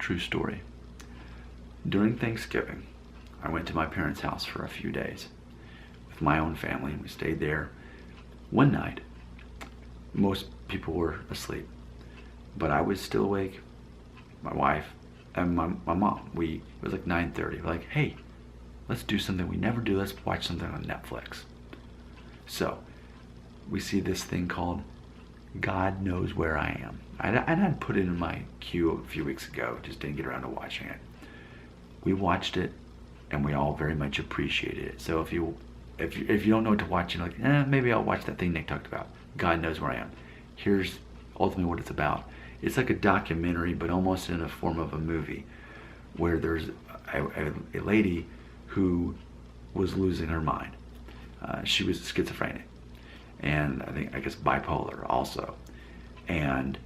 True story. During Thanksgiving, I went to my parents' house for a few days with my own family. We stayed there. One night, most people were asleep, but I was still awake. My wife and my mom. It was like 9:30. We're like, hey, let's do something we never do. Let's watch something on Netflix. So we see this thing called God Knows Where I Am. I had put it in my queue a few weeks ago, just didn't get around to watching it. We watched it, and we all very much appreciated it. So if you don't know what to watch, you're like, maybe I'll watch that thing Nick talked about. God Knows Where I Am. Here's ultimately what it's about. It's like a documentary, but almost in a form of a movie, where there's a lady who was losing her mind. She was schizophrenic, and I guess bipolar also. And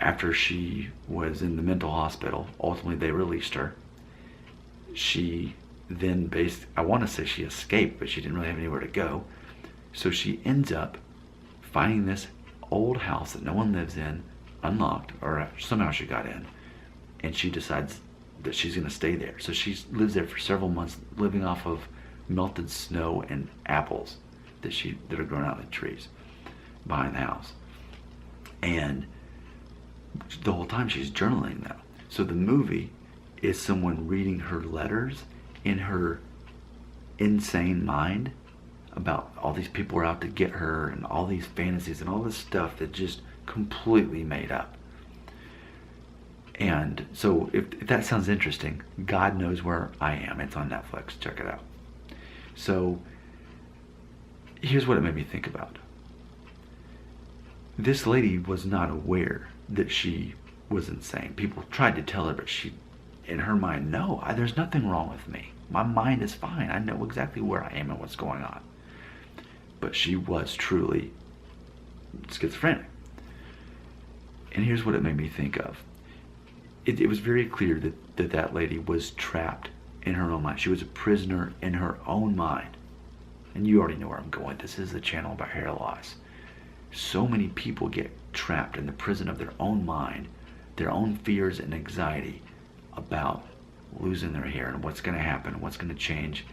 after she was in the mental hospital, ultimately they released her. She then I want to say she escaped, but she didn't really have anywhere to go. So she ends up finding this old house that no one lives in, unlocked, or somehow she got in, and she decides that she's going to stay there. So she lives there for several months, living off of melted snow and apples that are growing out of the trees behind the house. And the whole time she's journaling though. So the movie is someone reading her letters in her insane mind about all these people are out to get her and all these fantasies and all this stuff that just completely made up. And so if that sounds interesting, God Knows Where I Am. It's on Netflix. Check it out. So here's what it made me think about. This lady was not aware that she was insane. People tried to tell her, but she, in her mind, no, there's nothing wrong with me. My mind is fine. I know exactly where I am and what's going on. But she was truly schizophrenic. And here's what it made me think of. It was very clear that lady was trapped in her own mind. She was a prisoner in her own mind. And you already know where I'm going. This is the channel about hair loss. So many people get trapped in the prison of their own mind, their own fears and anxiety about losing their hair and what's going to happen, what's going to change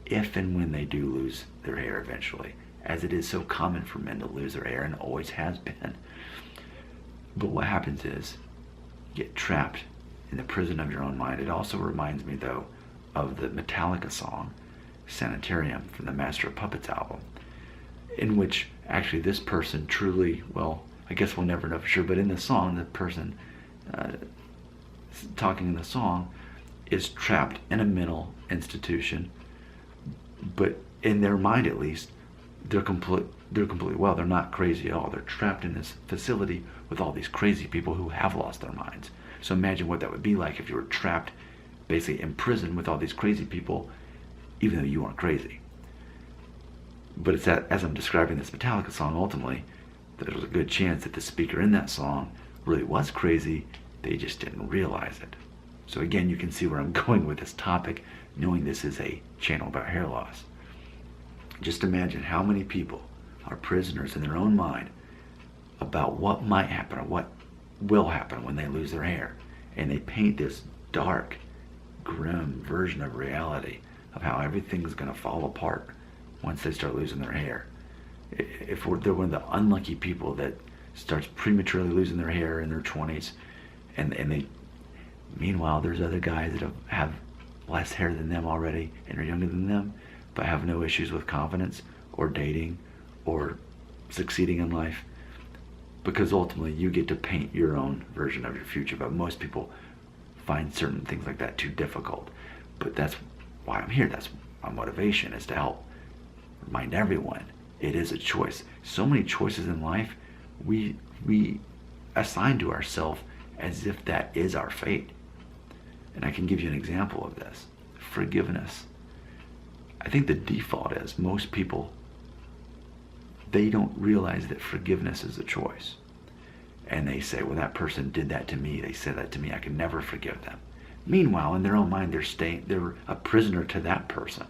if and when they do lose their hair eventually, as it is so common for men to lose their hair and always has been. But what happens is you get trapped in the prison of your own mind. It also reminds me though of the Metallica song Sanitarium from the Master of Puppets album, in which actually this person truly, well, I guess we'll never know for sure, but in the song, the person talking in the song is trapped in a mental institution, but in their mind at least, they're completely well. They're not crazy at all. They're trapped in this facility with all these crazy people who have lost their minds. So imagine what that would be like if you were trapped, basically in prison with all these crazy people, even though you weren't crazy. But it's that, as I'm describing this Metallica song, ultimately, that there's a good chance that the speaker in that song really was crazy. They just didn't realize it. So again, you can see where I'm going with this topic, knowing this is a channel about hair loss. Just imagine how many people are prisoners in their own mind about what might happen or what will happen when they lose their hair. And they paint this dark, grim version of reality of how everything's going to fall apart once they start losing their hair. If they're one of the unlucky people that starts prematurely losing their hair in their 20s, and they, meanwhile, there's other guys that have less hair than them already and are younger than them, but have no issues with confidence or dating or succeeding in life, because ultimately you get to paint your own version of your future. But most people find certain things like that too difficult. But that's why I'm here. That's my motivation, is to help remind everyone it is a choice. So many choices in life we assign to ourselves as if that is our fate. And I can give you an example of this. Forgiveness. I think the default is most people, they don't realize that forgiveness is a choice. And they say, well, that person did that to me. They said that to me. I can never forgive them. Meanwhile, in their own mind, they're a prisoner to that person.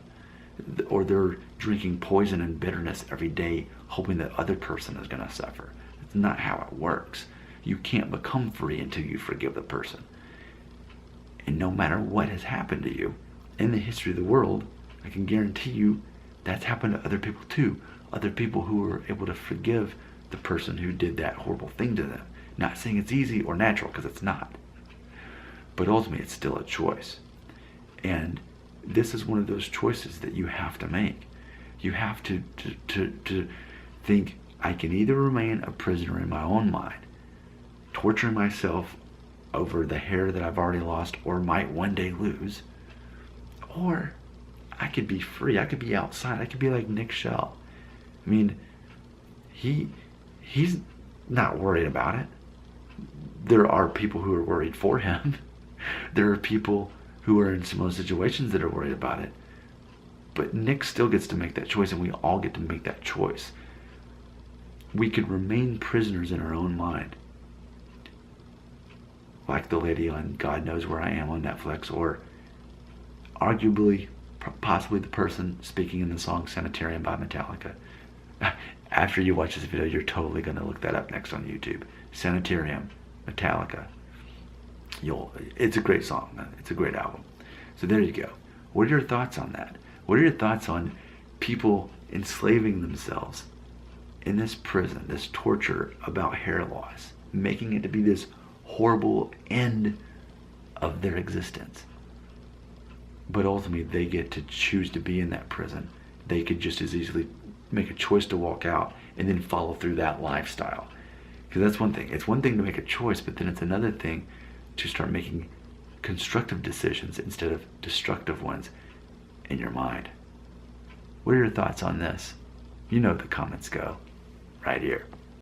Or they're drinking poison and bitterness every day, hoping that other person is going to suffer. It's not how it works. You can't become free until you forgive the person. And no matter what has happened to you in the history of the world, I can guarantee you that's happened to other people too. Other people who were able to forgive the person who did that horrible thing to them. Not saying it's easy or natural, because it's not. But ultimately, it's still a choice. And this is one of those choices that you have to make. You have to think, I can either remain a prisoner in my own mind, torturing myself over the hair that I've already lost or might one day lose, or I could be free. I could be outside. I could be like Nick Shell. I mean, he's not worried about it. There are people who are worried for him. There are people who are in similar situations that are worried about it. But Nick still gets to make that choice, and we all get to make that choice. We could remain prisoners in our own mind, like the lady on God Knows Where I Am on Netflix, or arguably, possibly the person speaking in the song Sanitarium by Metallica. After you watch this video, you're totally going to look that up next on YouTube. Sanitarium, Metallica. It's a great song. It's a great album. So there you go. What are your thoughts on that? What are your thoughts on people enslaving themselves in this prison, this torture about hair loss, making it to be this horrible end of their existence? But ultimately, they get to choose to be in that prison. They could just as easily make a choice to walk out and then follow through that lifestyle. Because that's one thing. It's one thing to make a choice, but then it's another thing to start making constructive decisions instead of destructive ones in your mind. What are your thoughts on this? You know the comments go right here.